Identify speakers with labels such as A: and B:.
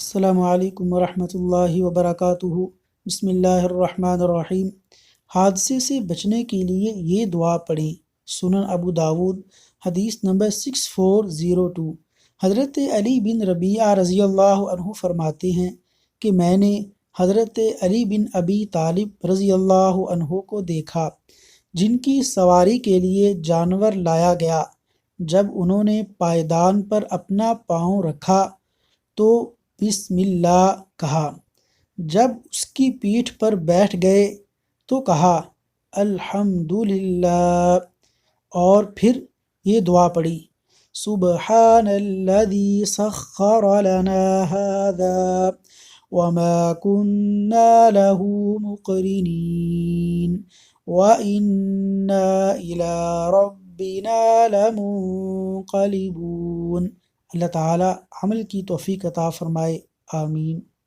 A: السلام علیکم ورحمۃ اللہ وبرکاتہ۔ بسم اللہ الرحمن الرحیم۔ حادثے سے بچنے کے لیے یہ دعا پڑھیں۔ سنن ابو داود، حدیث نمبر 6402۔ حضرت علی بن ربیعہ رضی اللہ عنہ فرماتے ہیں کہ میں نے حضرت علی بن ابی طالب رضی اللہ عنہ کو دیکھا جن کی سواری کے لیے جانور لایا گیا۔ جب انہوں نے پائیدان پر اپنا پاؤں رکھا تو بسم اللہ کہا۔ جب اس کی پیٹھ پر بیٹھ گئے تو کہا الحمدللہ، اور پھر یہ دعا پڑھی سبحان الذی سخر لنا هذا وما كنا له مقرنین وإنا إلى ربنا لمنقلبون۔ اللہ تعالی عمل کی توفیق عطا فرمائے، آمین۔